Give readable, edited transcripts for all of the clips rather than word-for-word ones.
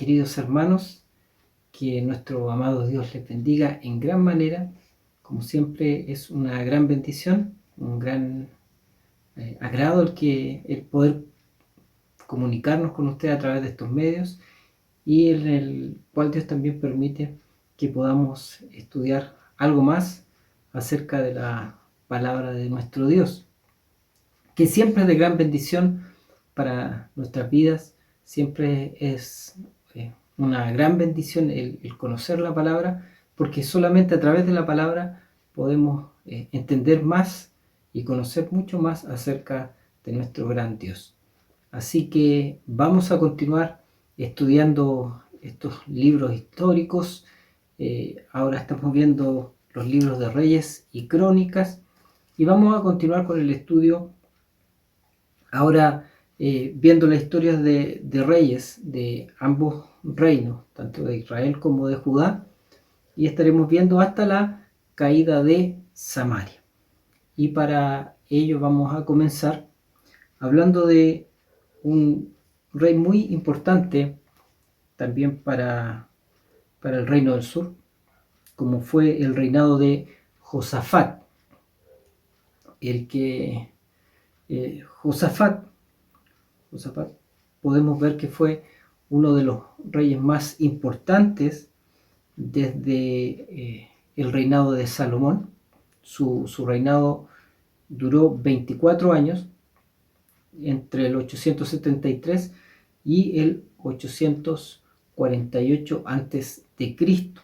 queridos hermanos, que nuestro amado Dios les bendiga en gran manera. Como siempre es una gran bendición, un gran agrado el poder comunicarnos con usted a través de estos medios, y en el cual Dios también permite que podamos estudiar algo más acerca de la palabra de nuestro Dios, que siempre es de gran bendición para nuestras vidas. Siempre es una gran bendición el conocer la palabra, porque solamente a través de la palabra podemos entender más y conocer mucho más acerca de nuestro gran Dios. Así que vamos a continuar estudiando estos libros históricos. Ahora estamos viendo los libros de Reyes y Crónicas, y vamos a continuar con el estudio ahora viendo las historias de reyes de ambos reinos, tanto de Israel como de Judá, y estaremos viendo hasta la caída de Samaria. Y para ello vamos a comenzar hablando de un rey muy importante también para el reino del sur, como fue el reinado de Josafat. Josafat podemos ver que fue uno de los reyes más importantes desde el reinado de Salomón. Su reinado duró 24 años, entre el 873 y el 848 antes de Cristo.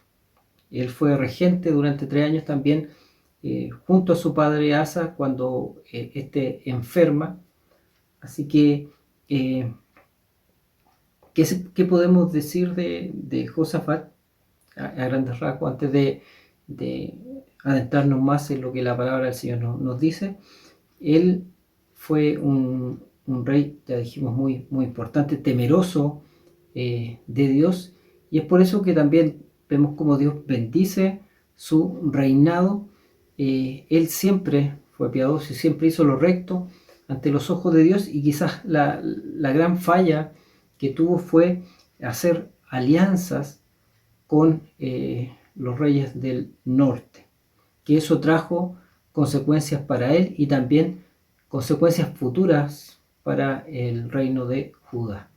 Él fue regente durante 3 años también, junto a su padre Asa, cuando éste enferma. Así que ¿qué podemos decir de Josafat a grandes rasgos antes de adentrarnos más en lo que la palabra del Señor nos dice? Él fue un rey, ya dijimos, muy, muy importante, temeroso de Dios, y es por eso que también vemos cómo Dios bendice su reinado. Él siempre fue piadoso y siempre hizo lo recto ante los ojos de Dios, y quizás la gran falla que tuvo fue hacer alianzas con los reyes del norte, que eso trajo consecuencias para él y también consecuencias futuras para el reino de Judá.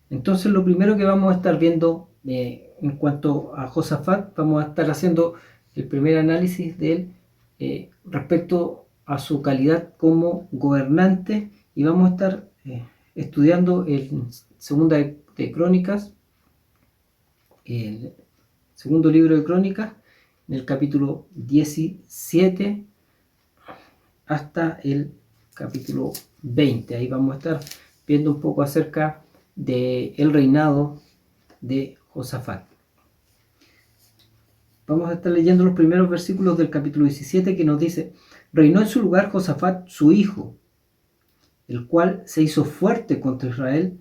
Entonces, lo primero que vamos a estar viendo en cuanto a Josafat, vamos a estar haciendo el primer análisis de él respecto a su calidad como gobernante, y vamos a estar estudiando el Segunda de Crónicas, el segundo libro de Crónicas, en el capítulo 17 hasta el capítulo 20. Ahí vamos a estar viendo un poco acerca del reinado de Josafat. Vamos a estar leyendo los primeros versículos del capítulo 17, que nos dice: reinó en su lugar Josafat su hijo, el cual se hizo fuerte contra Israel,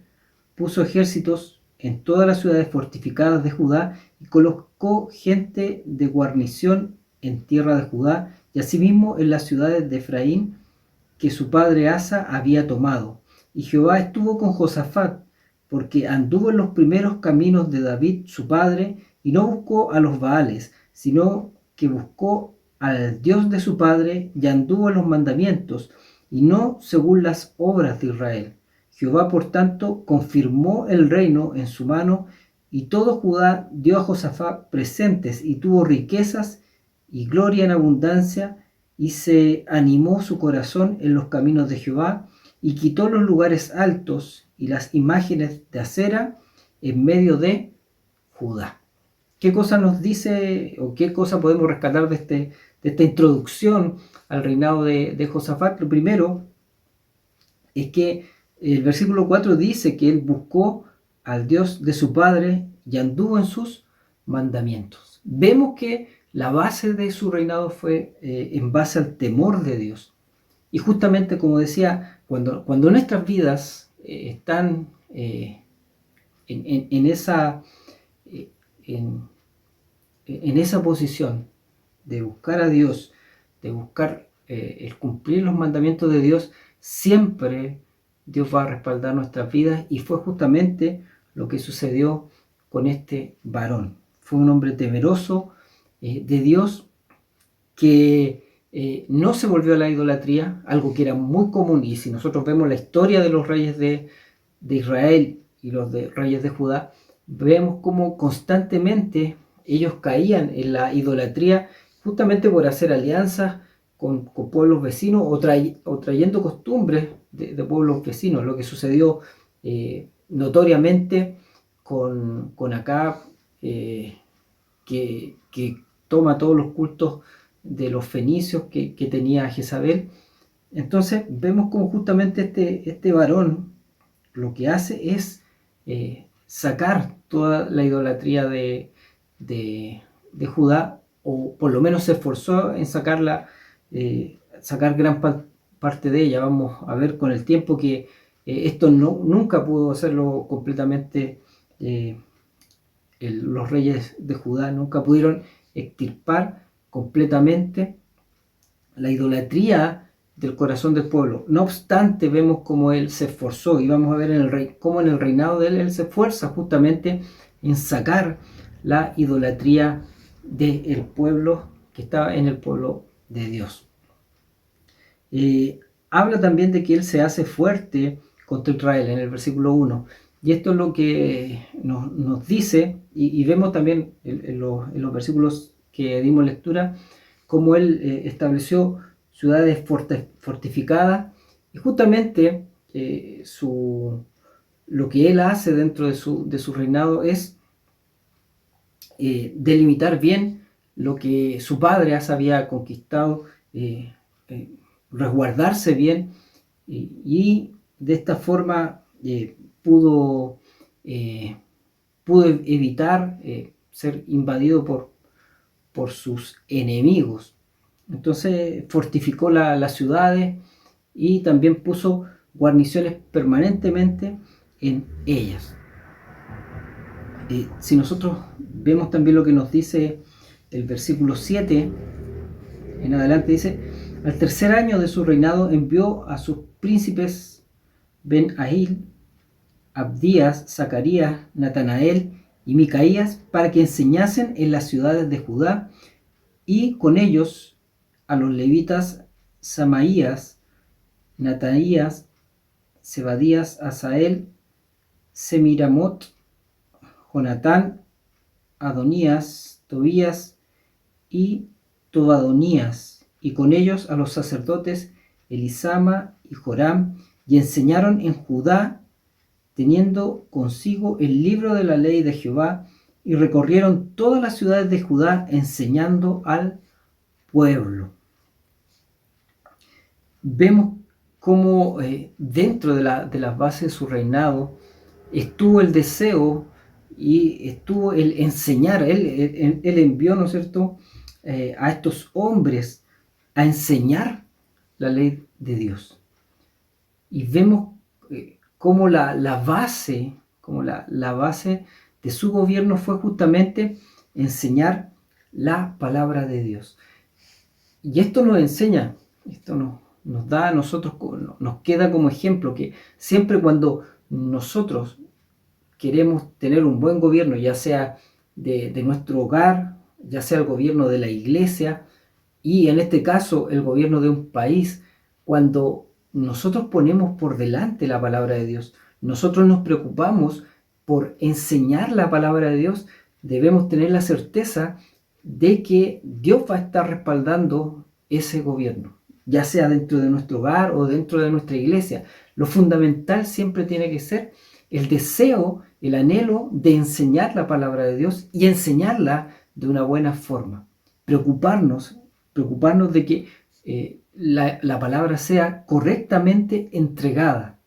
puso ejércitos en todas las ciudades fortificadas de Judá y colocó gente de guarnición en tierra de Judá y asimismo en las ciudades de Efraín que su padre Asa había tomado. Y Jehová estuvo con Josafat, porque anduvo en los primeros caminos de David su padre, y no buscó a los Baales, sino que buscó al Dios de su padre, y anduvo en los mandamientos, y no según las obras de Israel. Jehová, por tanto, confirmó el reino en su mano, y todo Judá dio a Josafat presentes, y tuvo riquezas y gloria en abundancia, y se animó su corazón en los caminos de Jehová, y quitó los lugares altos y las imágenes de acera en medio de Judá. ¿Qué cosa nos dice o qué cosa podemos rescatar de esta introducción al reinado de Josafat? Lo primero es que el versículo 4 dice que él buscó al Dios de su padre y anduvo en sus mandamientos. Vemos que la base de su reinado fue en base al temor de Dios. Y justamente, como decía, cuando nuestras vidas están en esa posición de buscar a Dios, de buscar el cumplir los mandamientos de Dios, siempre Dios va a respaldar nuestras vidas, y fue justamente lo que sucedió con este varón. Fue un hombre temeroso de Dios que no se volvió a la idolatría, algo que era muy común, y si nosotros vemos la historia de los reyes de Israel y los reyes de Judá, vemos cómo constantemente ellos caían en la idolatría justamente por hacer alianzas con pueblos vecinos o trayendo costumbres de pueblos vecinos, lo que sucedió notoriamente con Acab, que toma todos los cultos de los fenicios que tenía Jezabel. Entonces vemos como justamente este varón lo que hace es sacar toda la idolatría de Judá, o por lo menos se esforzó en sacarla, sacar gran parte de ella. Vamos a ver con el tiempo que esto nunca pudo hacerlo completamente. Los reyes de Judá nunca pudieron extirpar completamente la idolatría del corazón del pueblo. No obstante, vemos cómo él se esforzó, y vamos a ver cómo en el reinado de él se esfuerza justamente en sacar la idolatría del pueblo que estaba en el pueblo de Dios. Habla también de que él se hace fuerte contra Israel en el versículo 1. Y esto es lo que nos dice, y vemos también en los versículos que dimos lectura, cómo él estableció ciudades fortificadas, y justamente lo que él hace dentro de su reinado es delimitar bien lo que su padre había conquistado, resguardarse bien, y de esta forma pudo evitar ser invadido por sus enemigos. Entonces fortificó las ciudades y también puso guarniciones permanentemente en ellas. Si nosotros vemos también lo que nos dice el versículo 7 en adelante, dice: al tercer año de su reinado envió a sus príncipes Ben-Ahil, Abdías, Zacarías, Natanael y Micaías para que enseñasen en las ciudades de Judá, y con ellos a los levitas Samaías, Natanías, Zebadías, Asael, Semiramot, Jonatán, Adonías, Tobías y Tobadonías, y con ellos a los sacerdotes Elisama y Joram, y enseñaron en Judá, teniendo consigo el libro de la ley de Jehová, y recorrieron todas las ciudades de Judá enseñando al pueblo. Vemos cómo dentro de las bases de su reinado estuvo el deseo y estuvo el enseñar. Él envió, ¿no es cierto?, a estos hombres a enseñar la ley de Dios. Y vemos cómo la base de su gobierno fue justamente enseñar la palabra de Dios. Y esto nos enseña, esto nos da a nosotros, nos queda como ejemplo que siempre cuando nosotros queremos tener un buen gobierno, ya sea de nuestro hogar, ya sea el gobierno de la iglesia, y en este caso el gobierno de un país, cuando nosotros ponemos por delante la palabra de Dios, nosotros nos preocupamos por enseñar la palabra de Dios, debemos tener la certeza de que Dios va a estar respaldando ese gobierno, ya sea dentro de nuestro hogar o dentro de nuestra iglesia. Lo fundamental siempre tiene que ser el deseo, el anhelo de enseñar la palabra de Dios y enseñarla de una buena forma. Preocuparnos de que la palabra sea correctamente entregada.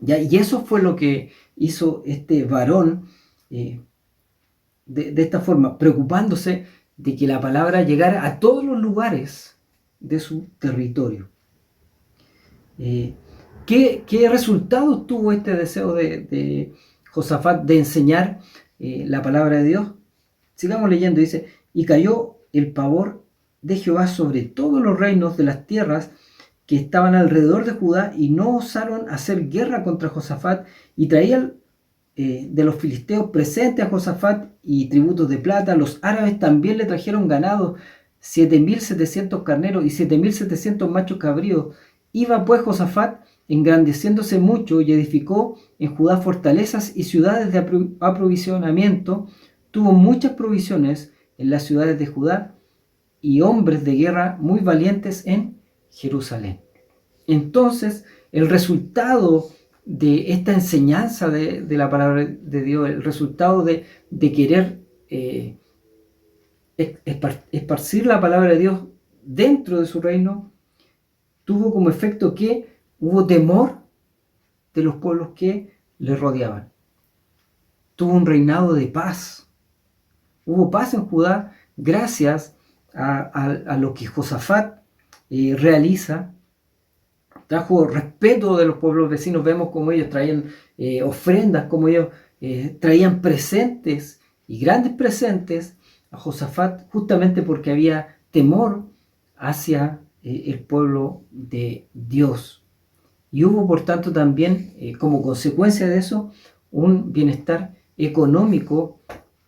¿Ya? Y eso fue lo que hizo este varón de esta forma, preocupándose de que la palabra llegara a todos los lugares de su territorio. ¿Qué resultados tuvo este deseo de Josafat de enseñar la palabra de Dios? Sigamos leyendo, dice: y cayó el pavor de Jehová sobre todos los reinos de las tierras que estaban alrededor de Judá, y no osaron hacer guerra contra Josafat, y traían de los filisteos presentes a Josafat y tributos de plata. Los árabes también le trajeron ganado, 7.700 carneros y 7.700 machos cabríos. Iba pues Josafat engrandeciéndose mucho y edificó en Judá fortalezas y ciudades de aprovisionamiento. Tuvo muchas provisiones en las ciudades de Judá y hombres de guerra muy valientes en Jerusalén. Entonces, el resultado de esta enseñanza de la palabra de Dios, el resultado de querer esparcir la palabra de Dios dentro de su reino, tuvo como efecto que hubo temor de los pueblos que le rodeaban. Tuvo un reinado de paz. Hubo paz en Judá gracias a lo que Josafat realiza. Trajo respeto de los pueblos vecinos. Vemos cómo ellos traían ofrendas, cómo ellos traían presentes y grandes presentes a Josafat, justamente porque había temor hacia el pueblo de Dios. Y hubo, por tanto, también, como consecuencia de eso, un bienestar económico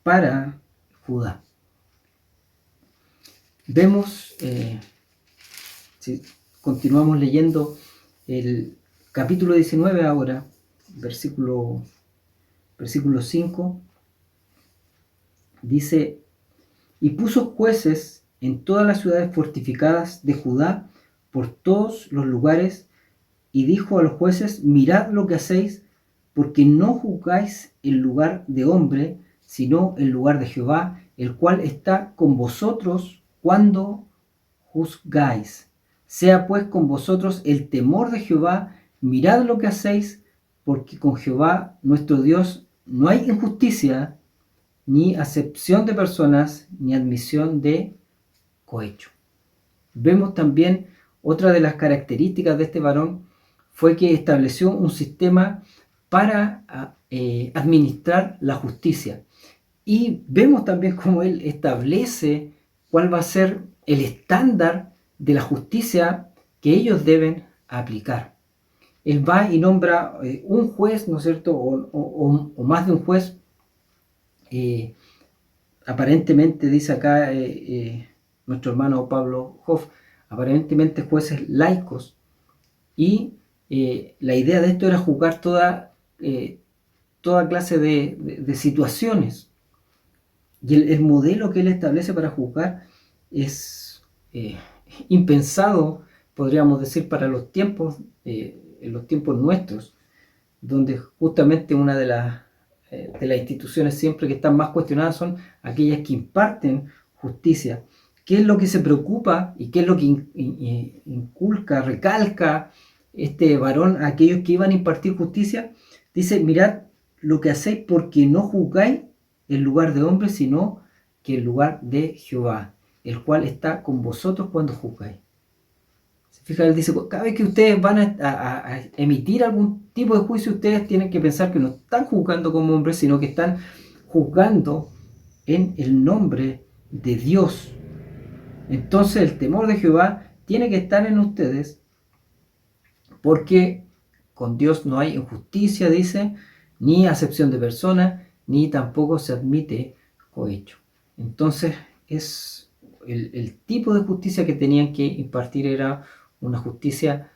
para Judá. Vemos, si continuamos leyendo el capítulo 19 ahora, versículo 5, dice: y puso jueces en todas las ciudades fortificadas de Judá por todos los lugares, y dijo a los jueces: mirad lo que hacéis, porque no juzgáis el lugar de hombre, sino el lugar de Jehová, el cual está con vosotros cuando juzgáis. Sea pues con vosotros el temor de Jehová, mirad lo que hacéis, porque con Jehová nuestro Dios no hay injusticia, ni acepción de personas, ni admisión de cohecho. Vemos también otra de las características de este varón fue que estableció un sistema para administrar la justicia. Y vemos también cómo él establece cuál va a ser el estándar de la justicia que ellos deben aplicar. Él va y nombra un juez, ¿no es cierto?, o más de un juez. Aparentemente, dice acá nuestro hermano Pablo Hoff, aparentemente jueces laicos, y la idea de esto era juzgar toda clase de situaciones. Y el modelo que él establece para juzgar es impensado, podríamos decir, para los tiempos, en los tiempos nuestros, donde justamente una de las instituciones siempre que están más cuestionadas son aquellas que imparten justicia. ¿Qué es lo que se preocupa y qué es lo que inculca, recalca este varón a aquellos que iban a impartir justicia? Dice: mirad lo que hacéis, porque no juzgáis el lugar de hombre, sino que el lugar de Jehová, el cual está con vosotros cuando juzgáis. Fíjate, él dice: cada vez que ustedes van a emitir algún tipo de juicio, ustedes tienen que pensar que no están juzgando como hombres, sino que están juzgando en el nombre de Dios. Entonces el temor de Jehová tiene que estar en ustedes, porque con Dios no hay injusticia, dice, ni acepción de personas, ni tampoco se admite cohecho. Entonces es el tipo de justicia que tenían que impartir era una justicia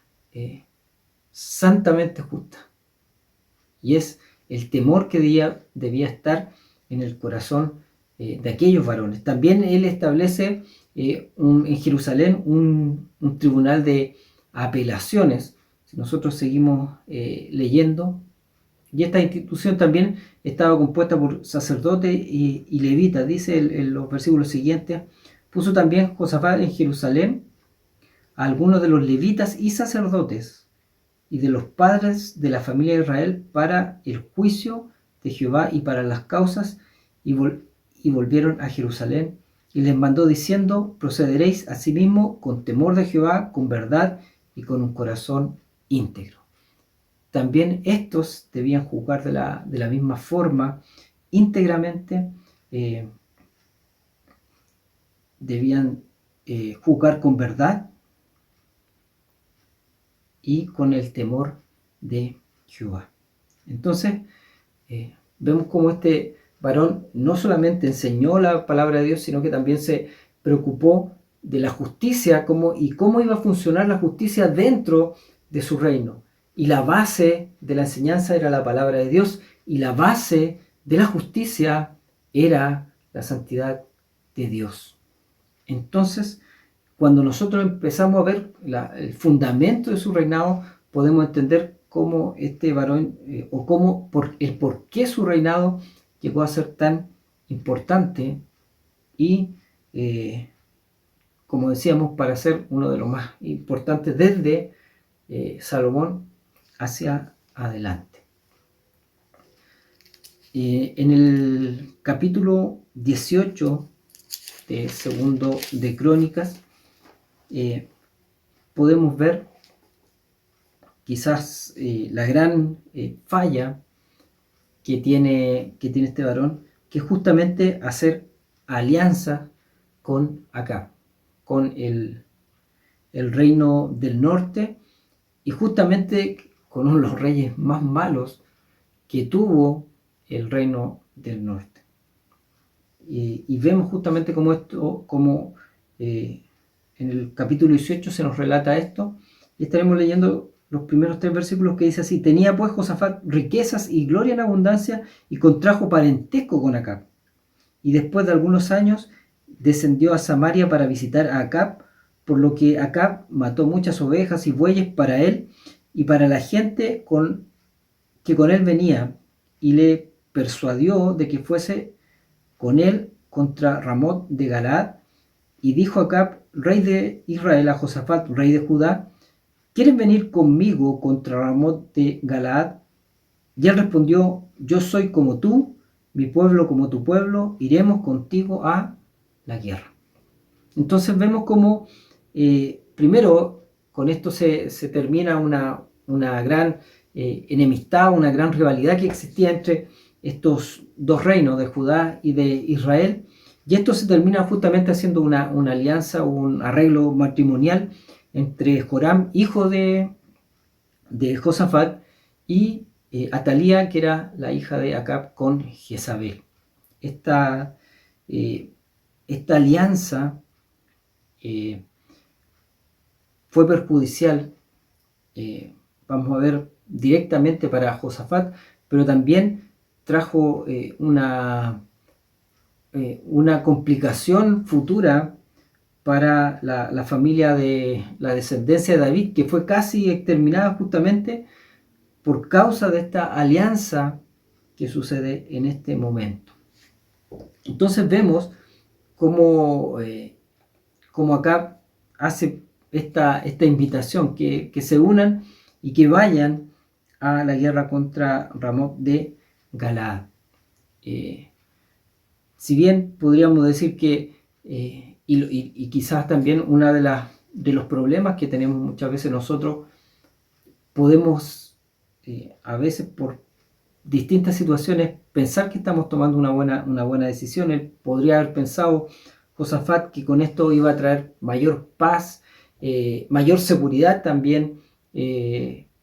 santamente justa. Y es el temor que debía estar en el corazón de aquellos varones. También él establece en Jerusalén un tribunal de apelaciones. Si nosotros seguimos leyendo, y esta institución también estaba compuesta por sacerdotes y levitas. Dice en los versículos siguientes: puso también Josafat en Jerusalén a algunos de los levitas y sacerdotes y de los padres de la familia de Israel para el juicio de Jehová y para las causas, y volvieron a Jerusalén, y les mandó diciendo: procederéis asimismo con temor de Jehová, con verdad y con un corazón íntegro. También estos debían juzgar de la misma forma, íntegramente, debían juzgar con verdad y con el temor de Jehová. Entonces, vemos cómo este varón no solamente enseñó la palabra de Dios, sino que también se preocupó de la justicia y cómo iba a funcionar la justicia dentro de su reino. Y la base de la enseñanza era la palabra de Dios, y la base de la justicia era la santidad de Dios. Entonces, cuando nosotros empezamos a ver el fundamento de su reinado, podemos entender cómo este varón, el por qué su reinado llegó a ser tan importante y, como decíamos, para ser uno de los más importantes desde Salomón hacia adelante. En el capítulo 18 de Segundo de Crónicas, podemos ver quizás la gran falla que tiene este varón, que es justamente hacer alianza con Acab, con el reino del norte, y justamente con uno de los reyes más malos que tuvo el reino del norte. Y vemos justamente como en el capítulo 18 se nos relata esto, y estaremos leyendo los primeros 3 versículos que dice así: tenía pues Josafat riquezas y gloria en abundancia, y contrajo parentesco con Acab. Y después de algunos años descendió a Samaria para visitar a Acab, por lo que Acab mató muchas ovejas y bueyes para él y para la gente que con él venía, y le persuadió de que fuese con él contra Ramot de Galaad. Y dijo Acab, rey de Israel, a Josafat, rey de Judá: ¿quieren venir conmigo contra Ramot de Galaad? Y él respondió: yo soy como tú, mi pueblo como tu pueblo, iremos contigo a la guerra. Entonces vemos cómo primero con esto se termina una gran enemistad, una gran rivalidad que existía entre estos dos reinos, de Judá y de Israel, y esto se termina justamente haciendo una alianza, un arreglo matrimonial entre Joram, hijo de Josafat, y Atalía, que era la hija de Acab, con Jezabel. Esta alianza fue perjudicial, vamos a ver, directamente para Josafat, pero también trajo una complicación futura para la familia de la descendencia de David, que fue casi exterminada justamente por causa de esta alianza que sucede en este momento. Entonces vemos cómo Acab hace esta invitación, que se unan y que vayan a la guerra contra Ramot de Galaad. Si bien podríamos decir que, y quizás también uno de los problemas que tenemos muchas veces nosotros, podemos a veces por distintas situaciones pensar que estamos tomando una buena decisión. Él podría haber pensado, Josafat, que con esto iba a traer mayor paz, mayor seguridad también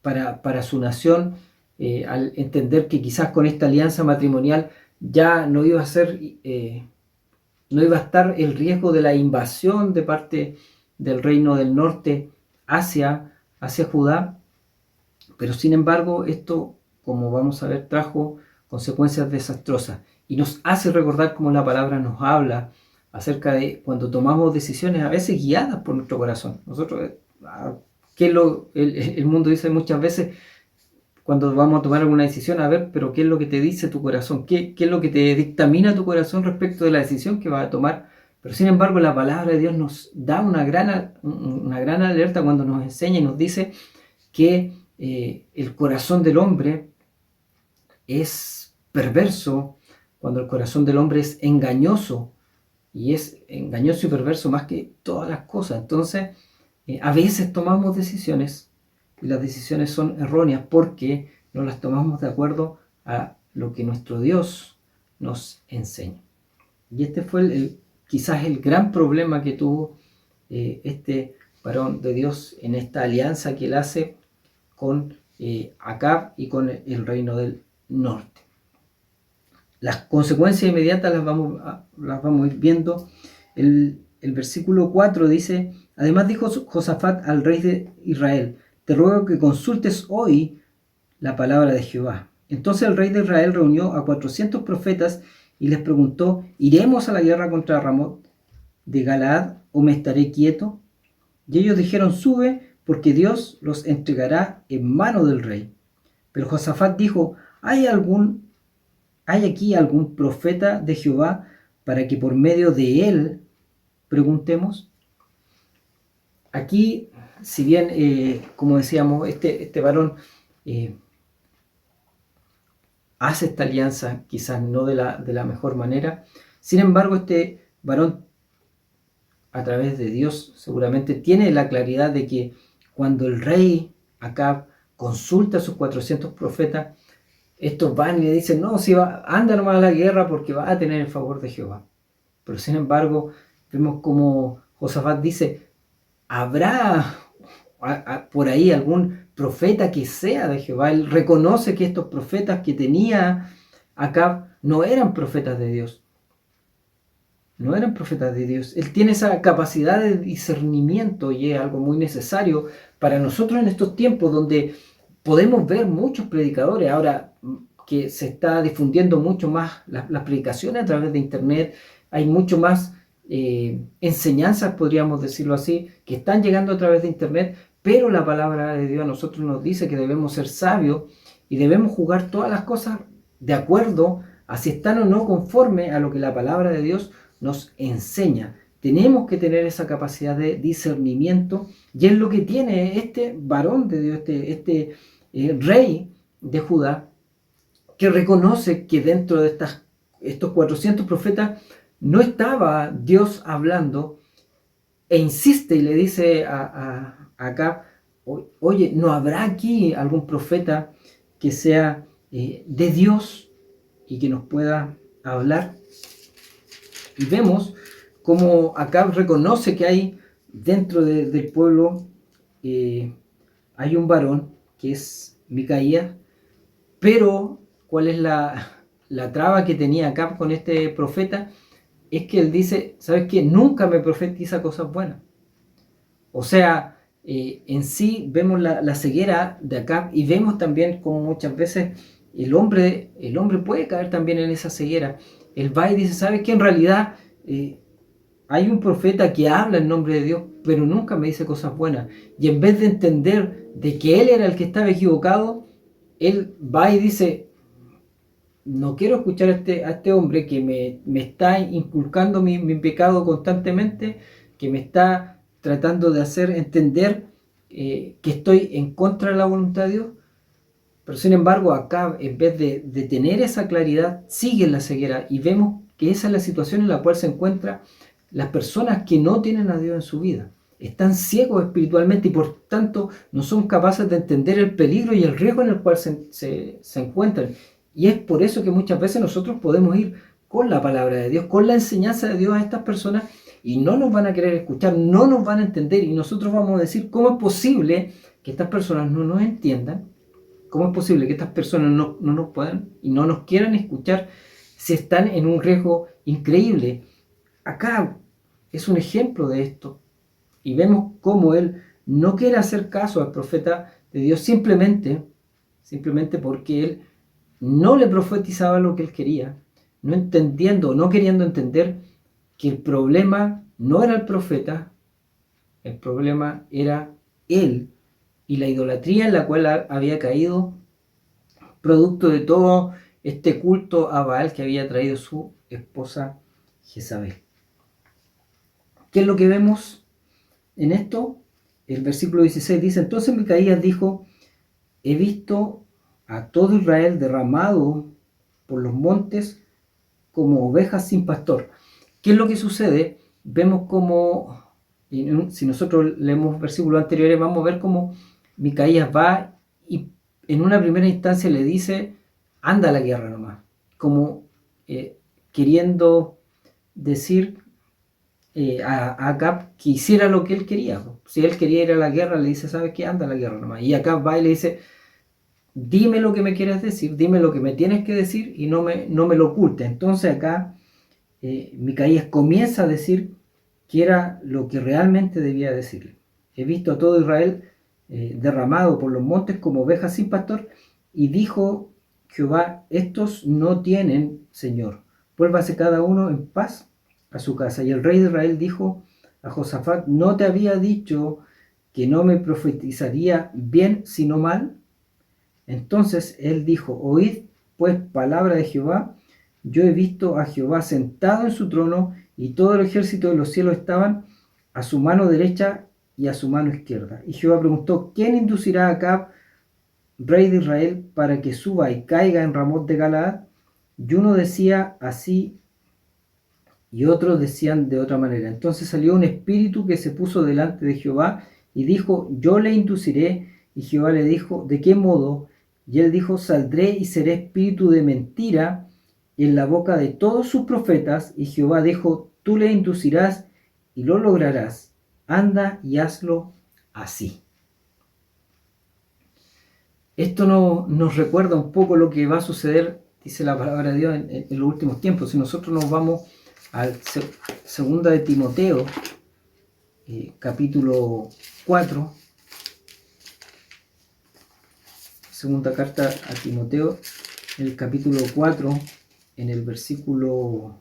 para su nación, al entender que quizás con esta alianza matrimonial ya no iba a estar el riesgo de la invasión de parte del reino del norte hacia Judá. Pero sin embargo, esto, como vamos a ver, trajo consecuencias desastrosas, y nos hace recordar cómo la palabra nos habla acerca de cuando tomamos decisiones a veces guiadas por nuestro corazón. Nosotros, el mundo dice muchas veces, cuando vamos a tomar alguna decisión, a ver, pero ¿qué es lo que te dice tu corazón? ¿Qué es lo que te dictamina tu corazón respecto de la decisión que vas a tomar? Pero sin embargo, la palabra de Dios nos da una gran alerta cuando nos enseña y nos dice que el corazón del hombre es perverso, cuando el corazón del hombre es engañoso, y es engañoso y perverso más que todas las cosas. Entonces, a veces tomamos decisiones, y las decisiones son erróneas porque no las tomamos de acuerdo a lo que nuestro Dios nos enseña. Y este fue quizás el gran problema que tuvo este varón de Dios en esta alianza que él hace con Acab y con el reino del norte. las consecuencias inmediatas las vamos a ir viendo. El versículo 4 dice: además dijo Josafat al rey de Israel: te ruego que consultes hoy la palabra de Jehová. Entonces el rey de Israel reunió a 400 profetas y les preguntó: ¿iremos a la guerra contra Ramot de Galaad o me estaré quieto? Y ellos dijeron: sube, porque Dios los entregará en mano del rey. Pero Josafat dijo: ¿hay aquí algún profeta de Jehová para que por medio de él preguntemos? Aquí, si bien, como decíamos, este varón hace esta alianza, quizás no de la mejor manera, sin embargo, este varón, a través de Dios, seguramente tiene la claridad de que cuando el rey Acab consulta a sus 400 profetas, estos van y le dicen: no, si va, anda nomás a la guerra porque va a tener el favor de Jehová. Pero sin embargo, vemos como Josafat dice: ¿habrá por ahí algún profeta que sea de Jehová? Él reconoce que estos profetas que tenía Acab no eran profetas de Dios. No eran profetas de Dios. Él tiene esa capacidad de discernimiento y es algo muy necesario para nosotros en estos tiempos donde podemos ver muchos predicadores. Ahora que se está difundiendo mucho más las predicaciones a través de internet, hay mucho más enseñanzas, podríamos decirlo así, que están llegando a través de internet, pero la palabra de Dios a nosotros nos dice que debemos ser sabios y debemos jugar todas las cosas de acuerdo a si están o no conforme a lo que la palabra de Dios nos enseña. Tenemos que tener esa capacidad de discernimiento y es lo que tiene este varón de Dios, este rey de Judá, que reconoce que dentro de estos 400 profetas no estaba Dios hablando, e insiste y le dice a Acab: oye, ¿no habrá aquí algún profeta que sea de Dios y que nos pueda hablar? Y vemos cómo Acab reconoce que hay dentro del pueblo, hay un varón que es Micaías, pero ¿cuál es la traba que tenía Acab con este profeta? Es que él dice: ¿sabes qué? Nunca me profetiza cosas buenas. O sea, en sí vemos la ceguera de Acab y vemos también como muchas veces el hombre puede caer también en esa ceguera. Él va y dice: ¿sabes qué? En realidad hay un profeta que habla en nombre de Dios, pero nunca me dice cosas buenas. Y en vez de entender de que él era el que estaba equivocado, él va y dice: no quiero escuchar a este hombre que me está inculcando mi pecado constantemente, que me está tratando de hacer entender que estoy en contra de la voluntad de Dios. Pero sin embargo, acá, en vez de tener esa claridad, sigue en la ceguera, y vemos que esa es la situación en la cual se encuentran las personas que no tienen a Dios en su vida. Están ciegos espiritualmente y por tanto no son capaces de entender el peligro y el riesgo en el cual se encuentran. Y es por eso que muchas veces nosotros podemos ir con la palabra de Dios, con la enseñanza de Dios a estas personas, y no nos van a querer escuchar, no nos van a entender, y nosotros vamos a decir: ¿cómo es posible que estas personas no nos entiendan? ¿Cómo es posible que estas personas no nos puedan y no nos quieran escuchar si están en un riesgo increíble? Acá es un ejemplo de esto. Y vemos cómo él no quiere hacer caso al profeta de Dios simplemente porque él no le profetizaba lo que él quería, no entendiendo, no queriendo entender que el problema no era el profeta, el problema era él y la idolatría en la cual había caído, producto de todo este culto a Baal que había traído su esposa Jezabel. ¿Qué es lo que vemos en esto? El versículo 16 dice: entonces Micaías dijo: he visto a todo Israel derramado por los montes como ovejas sin pastor. ¿Qué es lo que sucede? Vemos como, si nosotros leemos versículos anteriores, vamos a ver cómo Micaías va y en una primera instancia le dice: anda a la guerra nomás, como queriendo decir a Acab que hiciera lo que él quería. Si él quería ir a la guerra, le dice: ¿sabes qué? Anda a la guerra nomás. Y Acab va y le dice: dime lo que me quieres decir, dime lo que me tienes que decir y no me lo ocultes. Entonces acá Micaías comienza a decir que era lo que realmente debía decirle. He visto a todo Israel derramado por los montes como ovejas sin pastor, y dijo Jehová: estos no tienen Señor, vuélvase cada uno en paz a su casa. Y el rey de Israel dijo a Josafat: ¿no te había dicho que no me profetizaría bien sino mal? Entonces él dijo: oíd pues palabra de Jehová. Yo he visto a Jehová sentado en su trono, y todo el ejército de los cielos estaban a su mano derecha y a su mano izquierda. Y Jehová preguntó: ¿quién inducirá a Acab, rey de Israel, para que suba y caiga en Ramot de Galaad? Y uno decía así y otros decían de otra manera. Entonces salió un espíritu que se puso delante de Jehová y dijo: yo le induciré. Y Jehová le dijo: ¿de qué modo? Y él dijo: saldré y seré espíritu de mentira en la boca de todos sus profetas. Y Jehová dijo: tú le inducirás y lo lograrás. Anda y hazlo así. Esto nos recuerda un poco lo que va a suceder, dice la palabra de Dios, en los últimos tiempos. Si nosotros nos vamos al segunda de Timoteo, capítulo 4, segunda carta a Timoteo, en el capítulo 4, en el versículo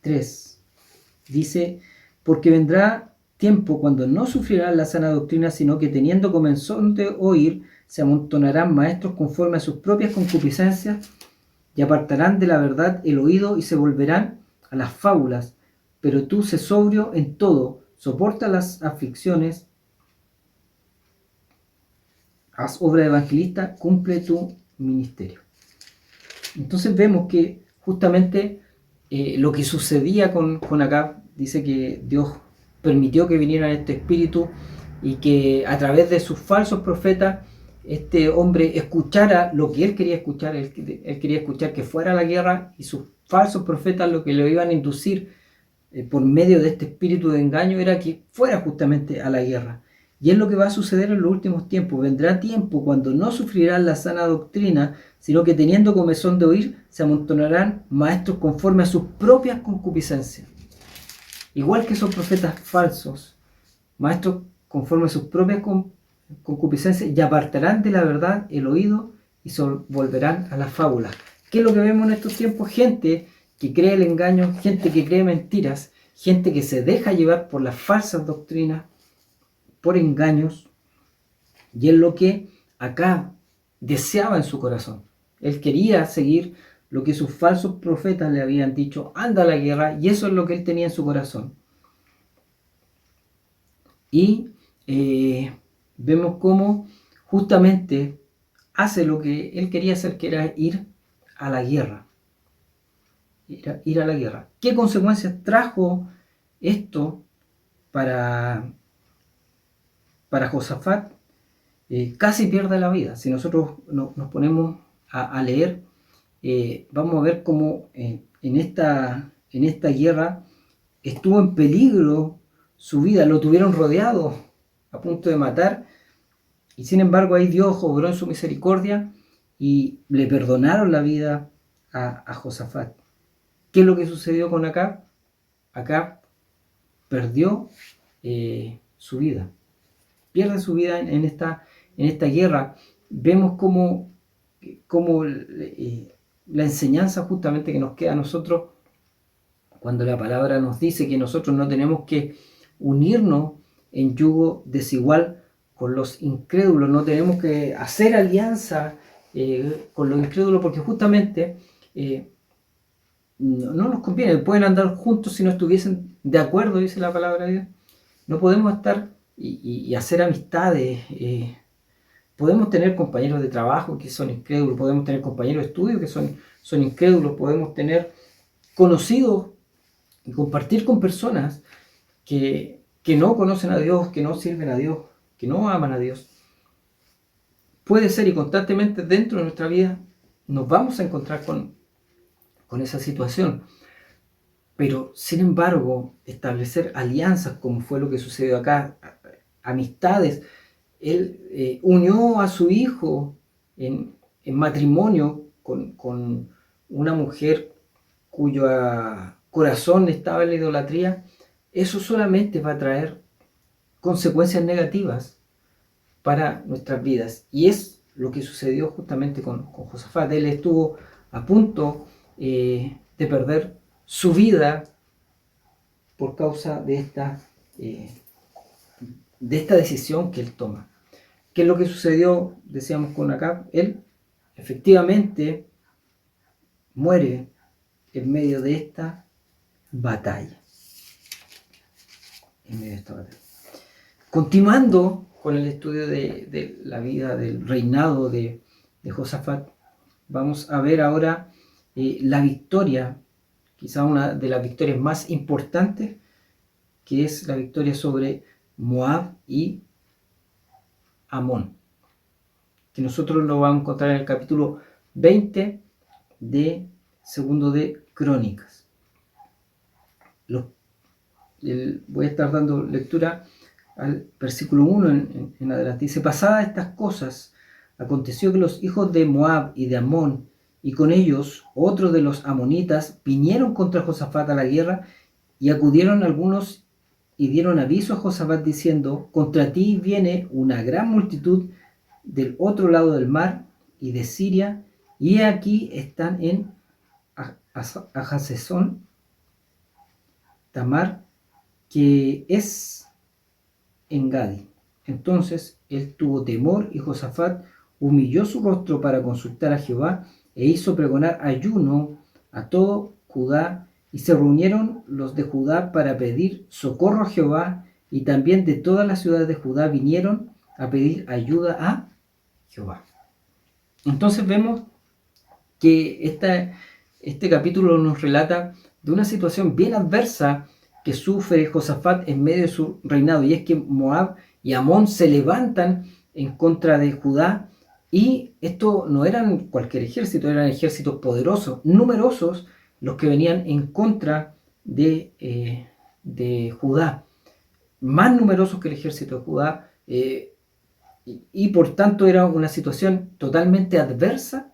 3, dice: porque vendrá tiempo cuando no sufrirán la sana doctrina, sino que teniendo comezón de oír, se amontonarán maestros conforme a sus propias concupiscencias, y apartarán de la verdad el oído y se volverán a las fábulas. Pero tú sé sobrio en todo, soporta las aflicciones, haz obra de evangelista, cumple tu ministerio. Entonces vemos que justamente lo que sucedía con Acab, dice que Dios permitió que viniera este espíritu y que a través de sus falsos profetas este hombre escuchara lo que él quería escuchar. Él quería escuchar que fuera a la guerra, y sus falsos profetas lo que le iban a inducir por medio de este espíritu de engaño era que fuera justamente a la guerra. Y es lo que va a suceder en los últimos tiempos. Vendrá tiempo cuando no sufrirán la sana doctrina, sino que teniendo comezón de oír, se amontonarán maestros conforme a sus propias concupiscencias. Igual que esos profetas falsos, maestros conforme a sus propias concupiscencias, y apartarán de la verdad el oído y se volverán a las fábulas. ¿Qué es lo que vemos en estos tiempos? Gente que cree el engaño, gente que cree mentiras, gente que se deja llevar por las falsas doctrinas, por engaños, y es lo que Acab deseaba en su corazón. Él quería seguir lo que sus falsos profetas le habían dicho: anda a la guerra, y eso es lo que él tenía en su corazón. Y vemos cómo justamente hace lo que él quería hacer, que era ir a la guerra. Ir a la guerra. ¿Qué consecuencias trajo esto para Josafat? Casi pierde la vida. Si nosotros nos ponemos a leer, vamos a ver cómo en esta guerra estuvo en peligro su vida. Lo tuvieron rodeado, a punto de matar, y sin embargo ahí Dios obró en su misericordia y le perdonaron la vida a Josafat. ¿Qué es lo que sucedió con Acab? Acab perdió su vida. Pierde su vida en esta guerra. Vemos cómo la enseñanza justamente que nos queda a nosotros, cuando la palabra nos dice que nosotros no tenemos que unirnos en yugo desigual con los incrédulos, no tenemos que hacer alianza con los incrédulos, porque justamente no nos conviene. Pueden andar juntos si no estuviesen de acuerdo, dice la palabra de Dios. No podemos estar y hacer amistades. Podemos tener compañeros de trabajo que son incrédulos, podemos tener compañeros de estudio que son incrédulos, podemos tener conocidos y compartir con personas que no conocen a Dios, que no sirven a Dios, que no aman a Dios. Puede ser, y constantemente dentro de nuestra vida nos vamos a encontrar con esa situación. Pero, sin embargo, establecer alianzas, como fue lo que sucedió acá, amistades. Él unió a su hijo en matrimonio con una mujer cuyo corazón estaba en la idolatría. Eso solamente va a traer consecuencias negativas para nuestras vidas. Y es lo que sucedió justamente con Josafat. Él estuvo a punto de perder su vida por causa de esta decisión que él toma. ¿Qué es lo que sucedió? Decíamos con Acab. Él efectivamente muere en medio de esta batalla. Continuando con el estudio de la vida, del reinado de Josafat, vamos a ver ahora la victoria, quizá una de las victorias más importantes, que es la victoria sobre Moab y Amón, que nosotros lo vamos a encontrar en el capítulo 20 de Segundo de Crónicas. Voy a estar dando lectura al versículo 1 en adelante. Dice: pasadas estas cosas, aconteció que los hijos de Moab y de Amón, y con ellos otros de los amonitas, vinieron contra Josafat a la guerra, y acudieron algunos y dieron aviso a Josafat diciendo: contra ti viene una gran multitud del otro lado del mar y de Siria, y aquí están en Ajazezón Tamar, que es en Gadi. Entonces él tuvo temor, y Josafat humilló su rostro para consultar a Jehová, e hizo pregonar ayuno a todo Judá, y se reunieron los de Judá para pedir socorro a Jehová, y también de todas las ciudades de Judá vinieron a pedir ayuda a Jehová. Entonces vemos que este capítulo nos relata de una situación bien adversa que sufre Josafat en medio de su reinado, y es que Moab y Amón se levantan en contra de Judá, y esto no eran cualquier ejército, eran ejércitos poderosos, numerosos, los que venían en contra de Judá, más numerosos que el ejército de Judá, y por tanto era una situación totalmente adversa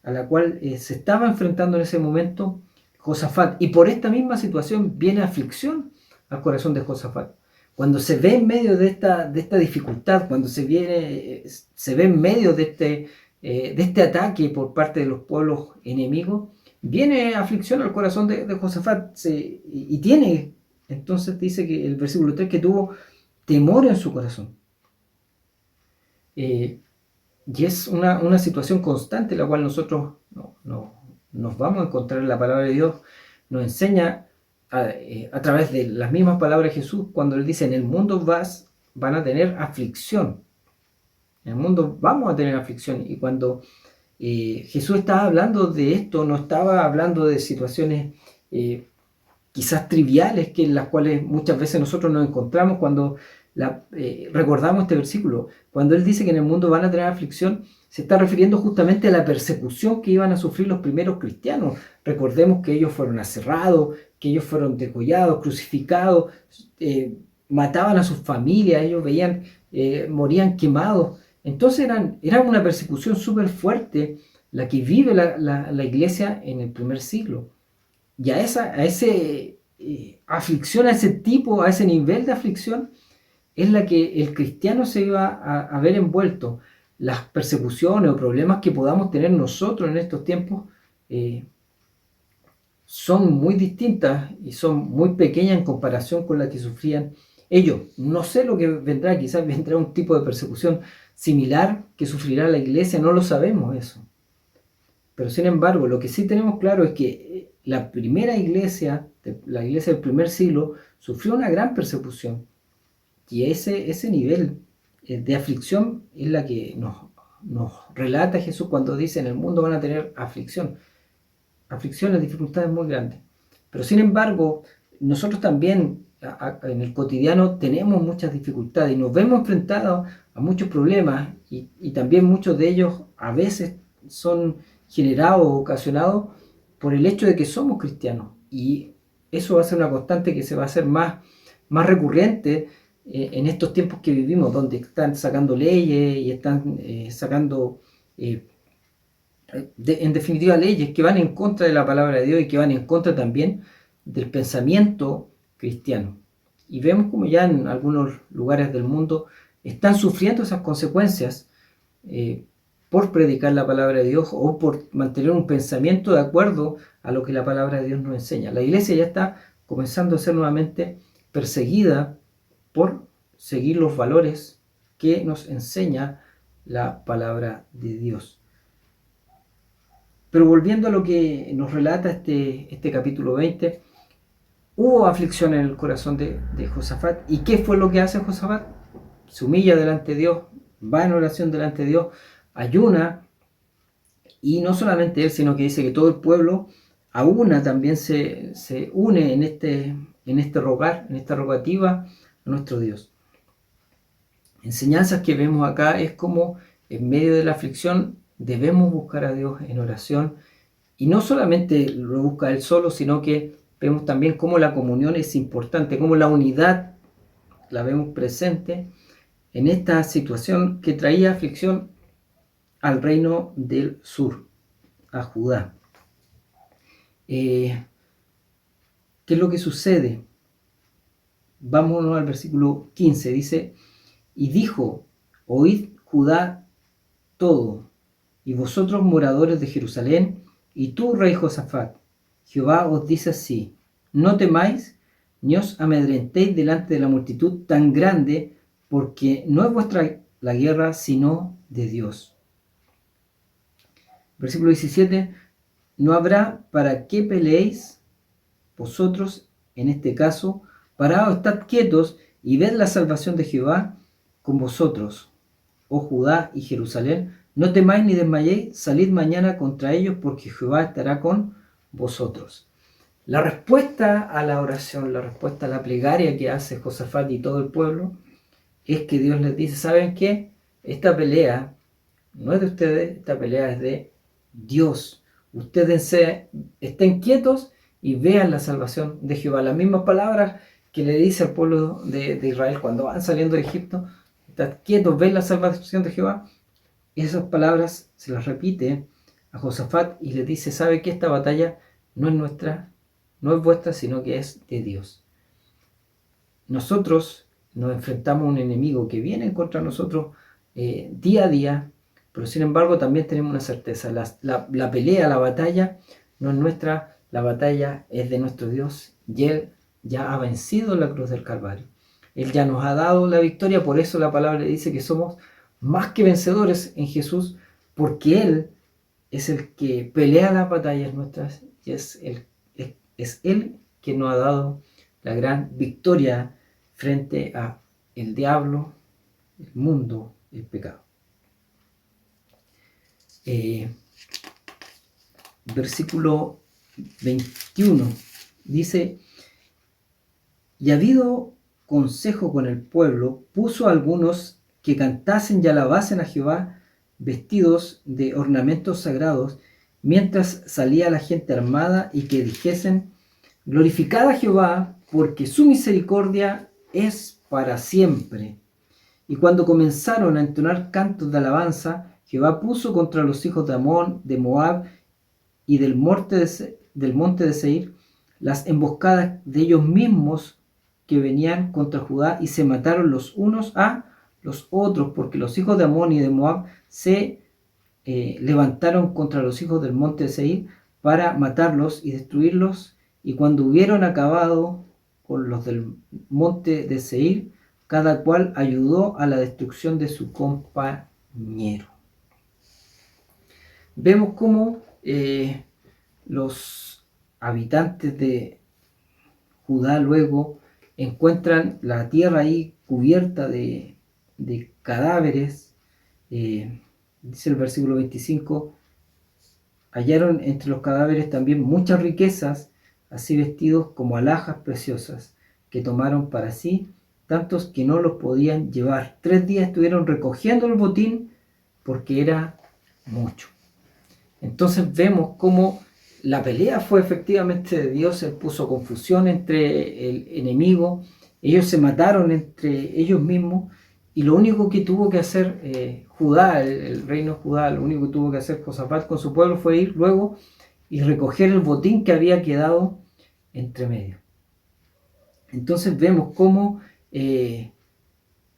a la cual se estaba enfrentando en ese momento Josafat. Y por esta misma situación viene aflicción al corazón de Josafat. Cuando se ve en medio de esta dificultad, cuando se ve en medio de este ataque por parte de los pueblos enemigos, viene aflicción al corazón de Josafat. Y tiene, entonces dice que el versículo 3, que tuvo temor en su corazón. Y es una situación constante, la cual nosotros nos vamos a encontrar en la palabra de Dios. Nos enseña a través de las mismas palabras de Jesús, cuando Él dice: en el mundo van a tener aflicción. En el mundo vamos a tener aflicción. Y cuando Jesús estaba hablando de esto, no estaba hablando de situaciones quizás triviales, que en las cuales muchas veces nosotros nos encontramos cuando recordamos este versículo. Cuando Él dice que en el mundo van a tener aflicción, se está refiriendo justamente a la persecución que iban a sufrir los primeros cristianos. Recordemos que ellos fueron aserrados, que ellos fueron degollados, crucificados, mataban a sus familias, ellos morían quemados. Entonces era una persecución súper fuerte la que vive la iglesia en el primer siglo. Y a ese aflicción, a ese tipo, a ese nivel de aflicción, es la que el cristiano se iba a ver envuelto. Las persecuciones o problemas que podamos tener nosotros en estos tiempos son muy distintas y son muy pequeñas en comparación con las que sufrían ellos. No sé lo que vendrá, quizás vendrá un tipo de persecución similar que sufrirá la iglesia, no lo sabemos eso. Pero sin embargo, lo que sí tenemos claro es que la primera iglesia, la iglesia del primer siglo, sufrió una gran persecución. Y ese nivel de aflicción es la que nos relata Jesús cuando dice: en el mundo van a tener aflicción. Aflicciones, dificultades muy grandes. Pero sin embargo, nosotros también en el cotidiano tenemos muchas dificultades y nos vemos enfrentados a muchos problemas, y también muchos de ellos a veces son generados o ocasionados por el hecho de que somos cristianos. Y eso va a ser una constante que se va a hacer más recurrente en estos tiempos que vivimos, donde están sacando leyes y están sacando, en definitiva, leyes que van en contra de la palabra de Dios y que van en contra también del pensamiento cristiano. Y vemos como ya en algunos lugares del mundo están sufriendo esas consecuencias por predicar la palabra de Dios o por mantener un pensamiento de acuerdo a lo que la palabra de Dios nos enseña. La iglesia ya está comenzando a ser nuevamente perseguida por seguir los valores que nos enseña la palabra de Dios. Pero volviendo a lo que nos relata este capítulo 20, hubo aflicción en el corazón de Josafat. ¿Y qué fue lo que hace Josafat? Se humilla delante de Dios, va en oración delante de Dios, ayuna, y no solamente él, sino que dice que todo el pueblo a una también se une en este rogar, en esta rogativa a nuestro Dios. Enseñanzas que vemos acá es como en medio de la aflicción debemos buscar a Dios en oración, y no solamente lo busca él solo, sino que vemos también cómo la comunión es importante, cómo la unidad la vemos presente en esta situación que traía aflicción al reino del sur, a Judá. ¿Qué es lo que sucede? Vámonos al versículo 15, dice: y dijo, oíd Judá todo, y vosotros moradores de Jerusalén, y tú, rey Josafat, Jehová os dice así: no temáis, ni os amedrentéis delante de la multitud tan grande, porque no es vuestra la guerra, sino de Dios. Versículo 17: no habrá para qué peleéis vosotros en este caso, paraos, estad quietos, y ved la salvación de Jehová con vosotros, oh Judá y Jerusalén. No temáis ni desmayéis, salid mañana contra ellos, porque Jehová estará con vosotros. La respuesta a la oración, la respuesta a la plegaria que hace Josafat y todo el pueblo, es que Dios les dice: ¿saben qué? Esta pelea no es de ustedes, esta pelea es de Dios. Ustedes estén quietos y vean la salvación de Jehová. Las mismas palabras que le dice al pueblo de Israel cuando van saliendo de Egipto: estad quietos, ven la salvación de Jehová. Esas palabras se las repite a Josafat y le dice: ¿sabe que esta batalla no es nuestra, no es vuestra, sino que es de Dios? Nosotros nos enfrentamos a un enemigo que viene contra nosotros día a día, pero sin embargo también tenemos una certeza: la pelea, la batalla no es nuestra, la batalla es de nuestro Dios, y Él ya ha vencido en la cruz del Calvario. Él ya nos ha dado la victoria. Por eso la palabra dice que somos más que vencedores en Jesús, porque Él es el que pelea las batallas nuestras, y es Él quien nos ha dado la gran victoria frente a el diablo, el mundo, el pecado. Versículo 21 dice: y habido consejo con el pueblo, puso a algunos que cantasen y alabasen a Jehová, vestidos de ornamentos sagrados, mientras salía la gente armada, y que dijesen: glorificad a Jehová, porque su misericordia es para siempre. Y cuando comenzaron a entonar cantos de alabanza, Jehová puso contra los hijos de Amón, de Moab y del monte de Seir las emboscadas de ellos mismos que venían contra Judá, y se mataron los unos a los otros, porque los hijos de Amón y de Moab se levantaron contra los hijos del monte de Seir para matarlos y destruirlos. Y cuando hubieron acabado con los del monte de Seir, cada cual ayudó a la destrucción de su compañero. Vemos cómo los habitantes de Judá luego encuentran la tierra ahí cubierta de cadáveres. Dice el versículo 25: hallaron entre los cadáveres también muchas riquezas, así vestidos como alhajas preciosas, que tomaron para sí, tantos que no los podían llevar. 3 días estuvieron recogiendo el botín, porque era mucho. Entonces vemos cómo la pelea fue efectivamente de Dios. Él puso confusión entre el enemigo Ellos se mataron entre ellos mismos y lo único que tuvo que hacer Judá, el reino de Judá, lo único que tuvo que hacer Josafat con su pueblo fue ir luego y recoger el botín que había quedado entre medio. Entonces vemos cómo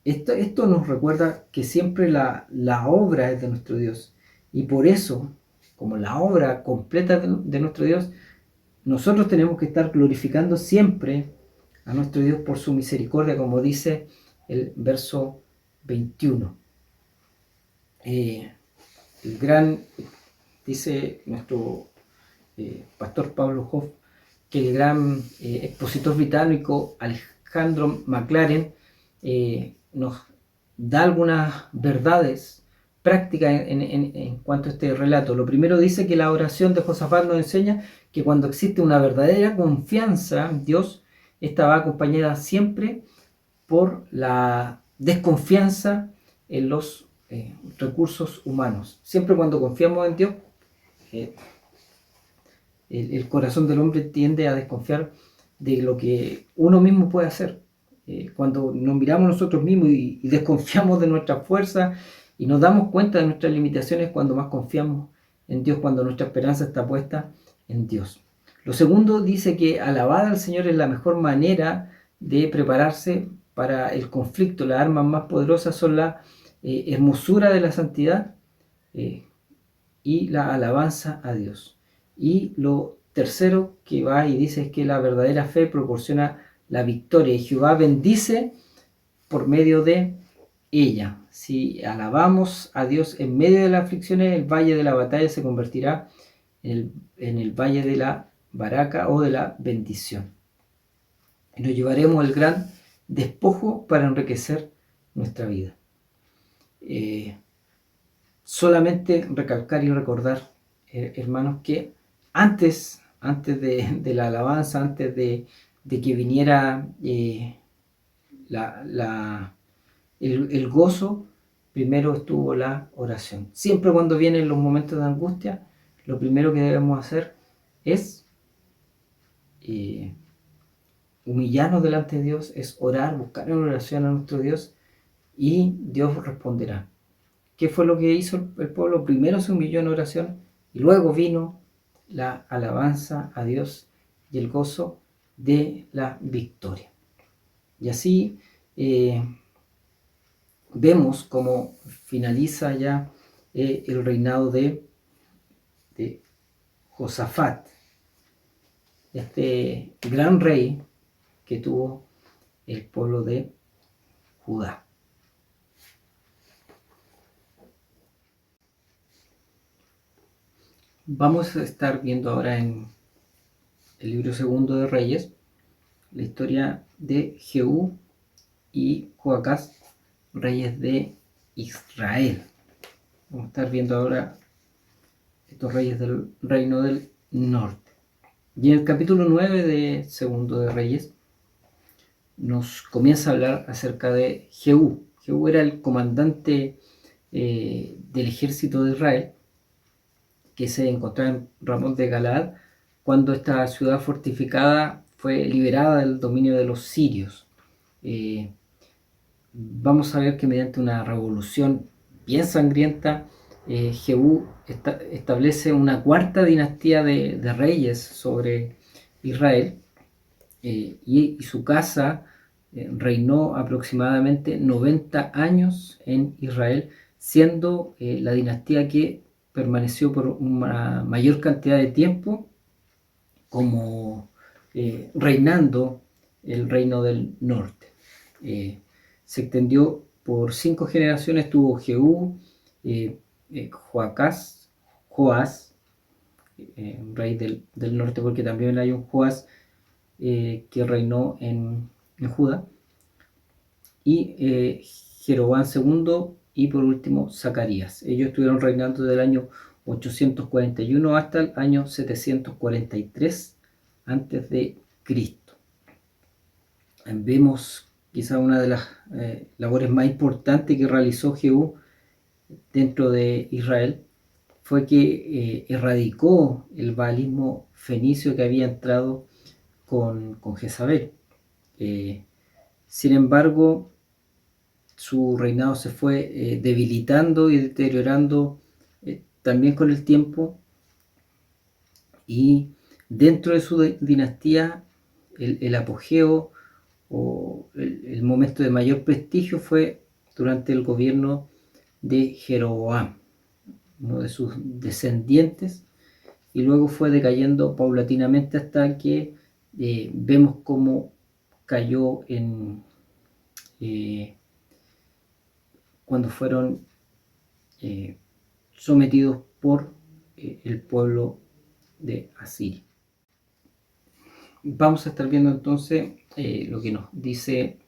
esto nos recuerda que siempre la obra es de nuestro Dios. Y por eso, como la obra completa de nuestro Dios, nosotros tenemos que estar glorificando siempre a nuestro Dios por su misericordia, como dice el verso 21. Dice nuestro pastor Pablo Hoff, que el gran expositor británico Alejandro Maclaren nos da algunas verdades prácticas en cuanto a este relato. Lo primero dice que la oración de Josafat nos enseña que cuando existe una verdadera confianza en Dios, esta va acompañada siempre por la desconfianza en los recursos humanos. Siempre cuando confiamos en Dios, el corazón del hombre tiende a desconfiar de lo que uno mismo puede hacer. Cuando nos miramos nosotros mismos y desconfiamos de nuestra fuerza y nos damos cuenta de nuestras limitaciones, cuando más confiamos en Dios, cuando nuestra esperanza está puesta en Dios. Lo segundo dice que alabar al Señor es la mejor manera de prepararse para el conflicto. Las armas más poderosas son la hermosura de la santidad y la alabanza a Dios. Y lo tercero que va y dice es que la verdadera fe proporciona la victoria y Jehová bendice por medio de ella. Si alabamos a Dios en medio de las aflicciones, el valle de la batalla se convertirá en el valle de la baraca o de la bendición. Y nos llevaremos el gran despojo para enriquecer nuestra vida. Solamente recalcar y recordar, hermanos, que antes de la alabanza, antes de que viniera el gozo, primero estuvo la oración. Siempre cuando vienen los momentos de angustia, lo primero que debemos hacer es humillarnos delante de Dios, es orar, buscar en oración a nuestro Dios y Dios responderá. ¿Qué fue lo que hizo el pueblo? Primero se humilló en oración y luego vino la alabanza a Dios y el gozo de la victoria. Y así vemos cómo finaliza ya el reinado de Josafat, este gran rey que tuvo el pueblo de Judá. Vamos a estar viendo ahora en el libro segundo de Reyes la historia de Jehú y Joacás, reyes de Israel. Vamos a estar viendo ahora estos reyes del reino del norte. Y en el capítulo 9 de segundo de Reyes nos comienza a hablar acerca de Jehú. Jehú era el comandante del ejército de Israel, que se encontraba en Ramón de Galaad cuando esta ciudad fortificada fue liberada del dominio de los sirios. Vamos a ver que mediante una revolución bien sangrienta, Jehú establece una cuarta dinastía de reyes sobre Israel, y su casa reinó aproximadamente 90 años en Israel, siendo la dinastía que permaneció por una mayor cantidad de tiempo como reinando el reino del norte. Se extendió por 5 generaciones, tuvo Jehú, Joacás, Joás, rey del norte, porque también hay un Joás que reinó en Judá, y Jeroboam II, y por último Zacarías. Ellos estuvieron reinando del año 841 hasta el año 743 antes de Cristo. Vemos quizá una de las labores más importantes que realizó Jehú dentro de Israel fue que erradicó el baalismo fenicio que había entrado con Jezabel. Sin embargo, su reinado se fue debilitando y deteriorando también con el tiempo, y dentro de su dinastía el apogeo o el momento de mayor prestigio fue durante el gobierno de Jeroboam, uno de sus descendientes, y luego fue decayendo paulatinamente hasta que vemos cómo cayó cuando fueron sometidos por el pueblo de Asiria. Vamos a estar viendo entonces lo que nos dice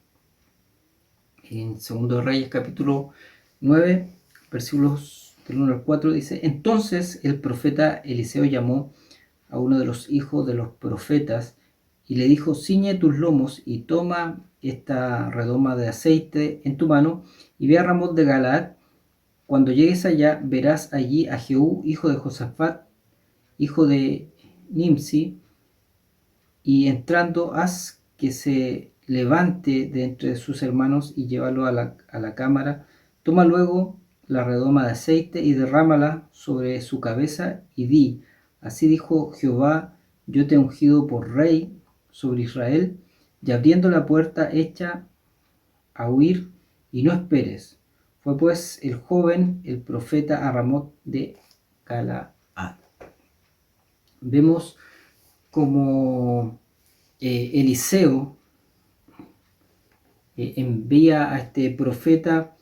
en 2 Reyes capítulo 9, versículos del 1 al 4, dice: Entonces el profeta Eliseo llamó a uno de los hijos de los profetas y le dijo: Ciñe tus lomos y toma esta redoma de aceite en tu mano y ve a Ramot de Galaad. Cuando llegues allá, verás allí a Jehú, hijo de Josafat, hijo de Nimsi, y entrando haz que se levante de entre sus hermanos y llévalo a la cámara. Toma luego la redoma de aceite y derrámala sobre su cabeza y di: Así dijo Jehová, yo te he ungido por rey sobre Israel. Y abriendo la puerta, echa a huir y no esperes. Fue pues el joven, el profeta, a Ramot de Galaad. Vemos como Eliseo envía a este profeta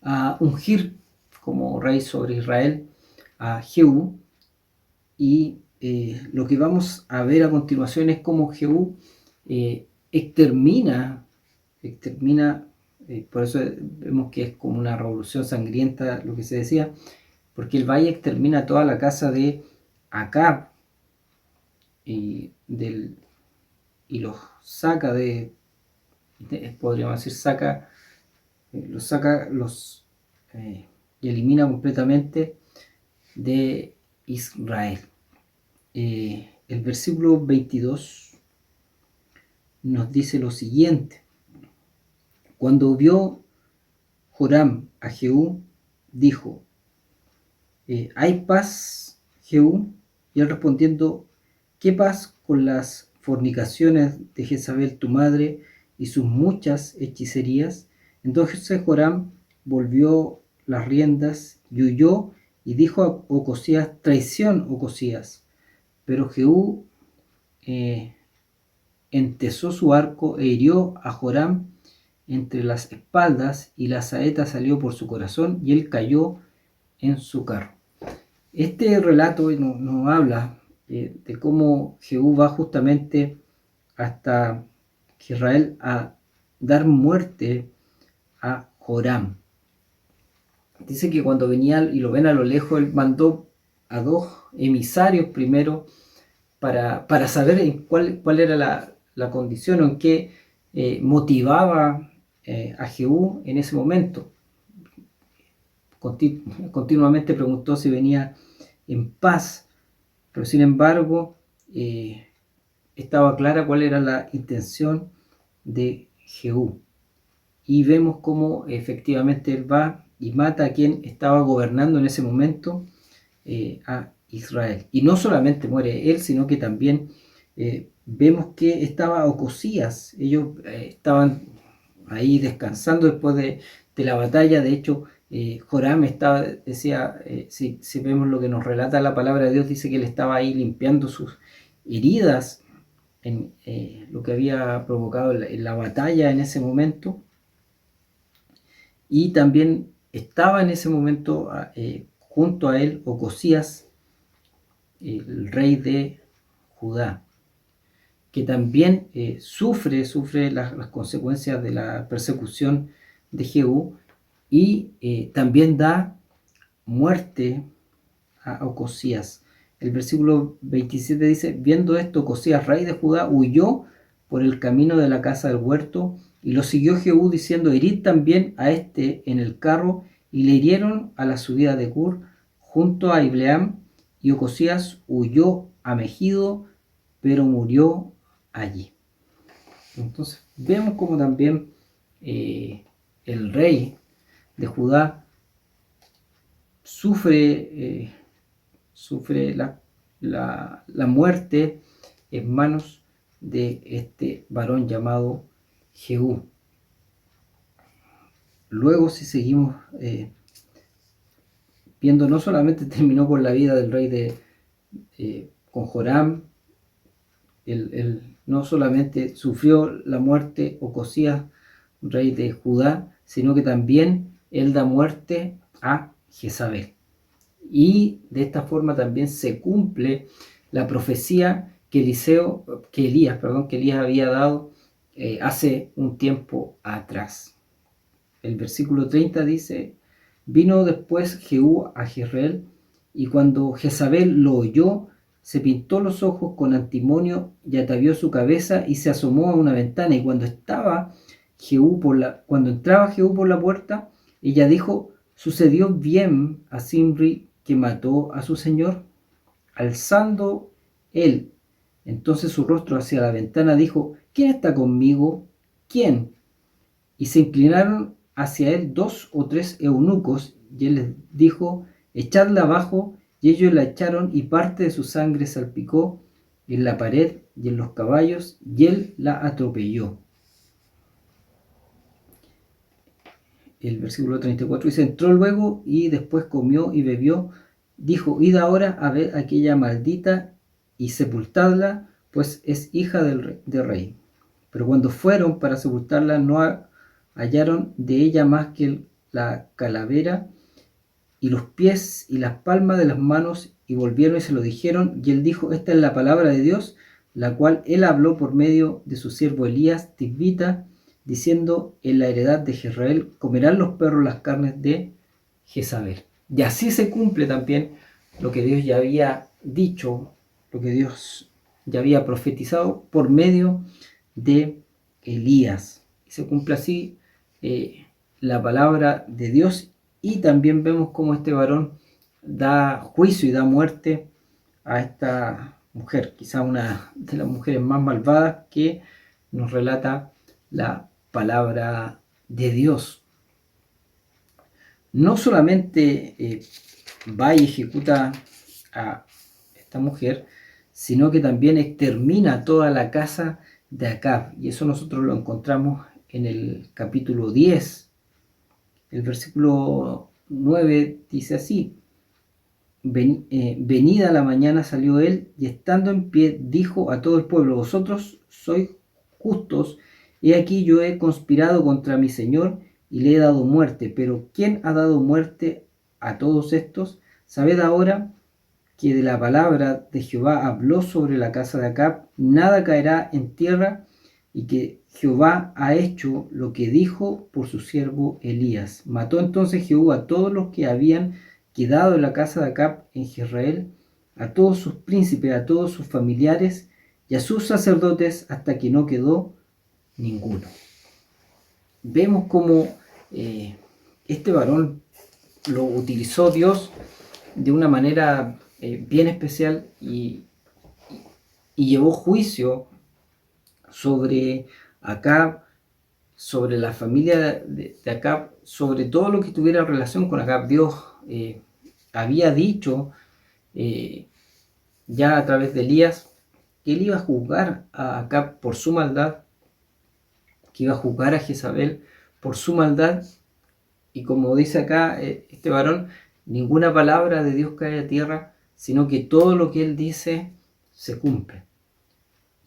a ungir como rey sobre Israel a Jehú, y lo que vamos a ver a continuación es cómo Jehú extermina, por eso vemos que es como una revolución sangrienta lo que se decía, porque el valle extermina toda la casa de Acab y los saca podríamos decir, y elimina completamente de Israel. El versículo 22 nos dice lo siguiente: Cuando vio Joram a Jehú, dijo: ¿hay paz, Jehú? Y él respondiendo: ¿qué paz con las fornicaciones de Jezabel tu madre y sus muchas hechicerías? Entonces Joram volvió las riendas y huyó y dijo a Ocosías: traición, Ocosías. Pero Jehú entesó su arco e hirió a Joram entre las espaldas, y la saeta salió por su corazón y él cayó en su carro. Este relato nos habla de cómo Jehú va justamente hasta Israel a dar muerte a Joram. Dice que cuando venía y lo ven a lo lejos, él mandó a 2 emisarios primero para saber en cuál era la condición o en qué motivaba a Jehú en ese momento. Continuamente preguntó si venía en paz, pero sin embargo estaba clara cuál era la intención de Jehú. Y vemos cómo efectivamente él va y mata a quien estaba gobernando en ese momento, a Israel. Y no solamente muere él, sino que también vemos que estaba Ocosías. Ellos estaban ahí descansando después de la batalla. De hecho, Joram decía, si vemos lo que nos relata la palabra de Dios, dice que él estaba ahí limpiando sus heridas en lo que había provocado en la batalla en ese momento. Y también estaba en ese momento junto a él Ocosías, el rey de Judá, que también sufre las consecuencias de la persecución de Jehú, y también da muerte a Ocosías. El versículo 27 dice: viendo esto, Ocosías, rey de Judá, huyó por el camino de la casa del huerto, y lo siguió Jehú diciendo: herid también a este en el carro, y le hirieron a la subida de Gur junto a Ibleam, y Ocosías huyó a Megido, pero murió allí. Entonces vemos como también el rey de Judá sufre la muerte en manos de este varón llamado Jehú. Luego, si seguimos viendo, no solamente terminó con la vida del rey con Joram, no solamente sufrió la muerte Ocosías, rey de Judá, sino que también él da muerte a Jezabel. Y de esta forma también se cumple la profecía que Elías había dado hace un tiempo atrás. El versículo 30 dice: vino después Jehú a Jezreel, y cuando Jezabel lo oyó, se pintó los ojos con antimonio y atavió su cabeza y se asomó a una ventana. Y cuando entraba Jehú por la puerta, ella dijo: ¿sucedió bien a Zimri que mató a su señor? Alzando él entonces su rostro hacia la ventana, dijo: ¿quién está conmigo? ¿Quién? Y se inclinaron hacia él 2 o 3 eunucos, y él les dijo: echadla abajo. Y ellos la echaron, y parte de su sangre salpicó en la pared y en los caballos, y él la atropelló. El versículo 34 dice: entró luego y después comió y bebió. Dijo: id ahora a ver aquella maldita y sepultadla, pues es hija del rey. Pero cuando fueron para sepultarla, no hallaron de ella más que la calavera y los pies y las palmas de las manos, y volvieron y se lo dijeron. Y él dijo: esta es la palabra de Dios, la cual él habló por medio de su siervo Elías Tisbita, diciendo: en la heredad de Jezreel comerán los perros las carnes de Jezabel. Y así se cumple también lo que Dios ya había dicho, lo que Dios ya había profetizado por medio de Elías. Y se cumple así la palabra de Dios. Y también vemos cómo este varón da juicio y da muerte a esta mujer, quizá una de las mujeres más malvadas que nos relata la palabra de Dios. No solamente va y ejecuta a esta mujer, sino que también extermina toda la casa de Acab. Y eso nosotros lo encontramos en el capítulo 10. El versículo 9 dice así: venida la mañana salió él, y estando en pie dijo a todo el pueblo: vosotros sois justos, he aquí yo he conspirado contra mi señor y le he dado muerte. Pero ¿quién ha dado muerte a todos estos? Sabed ahora que de la palabra de Jehová habló sobre la casa de Acab, nada caerá en tierra, y que Jehová ha hecho lo que dijo por su siervo Elías. Mató entonces Jehú a todos los que habían quedado en la casa de Acab en Jezreel, a todos sus príncipes, a todos sus familiares y a sus sacerdotes, hasta que no quedó ninguno. Vemos cómo este varón lo utilizó Dios de una manera bien especial, y llevó juicio sobre Acab, sobre la familia de Acab, sobre todo lo que tuviera relación con Acab. Dios había dicho ya a través de Elías que él iba a juzgar a Acab por su maldad, que iba a juzgar a Jezabel por su maldad. Y como dice acá este varón, ninguna palabra de Dios cae a tierra, sino que todo lo que él dice se cumple.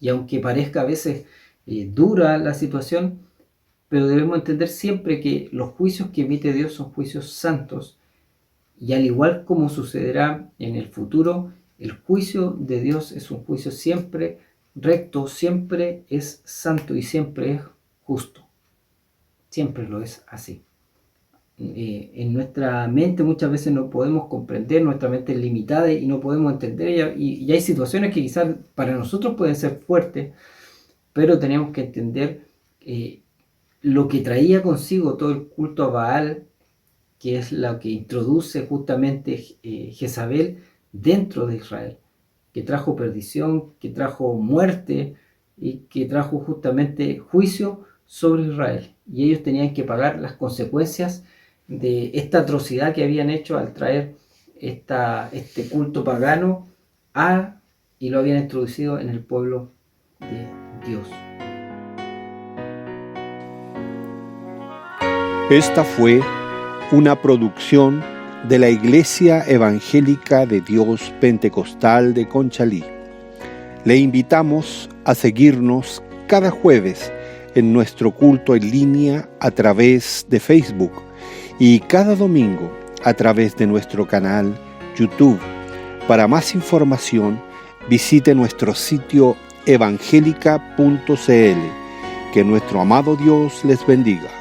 Y aunque parezca a veces dura la situación, pero debemos entender siempre que los juicios que emite Dios son juicios santos, y al igual como sucederá en el futuro, el juicio de Dios es un juicio siempre recto, siempre es santo y siempre es justo. Siempre lo es así. En nuestra mente muchas veces no podemos comprender, nuestra mente es limitada y no podemos entender, y hay situaciones que quizás para nosotros pueden ser fuertes, pero tenemos que entender lo que traía consigo todo el culto a Baal, que es lo que introduce justamente Jezabel dentro de Israel, que trajo perdición, que trajo muerte y que trajo justamente juicio sobre Israel. y ellos tenían que pagar las consecuencias de esta atrocidad que habían hecho al traer este culto pagano y lo habían introducido en el pueblo de Dios. Esta fue una producción de la Iglesia Evangélica de Dios Pentecostal de Conchalí. Le invitamos a seguirnos cada jueves en nuestro culto en línea a través de Facebook y cada domingo a través de nuestro canal YouTube. Para más información, visite nuestro sitio evangelica.cl. Que nuestro amado Dios les bendiga.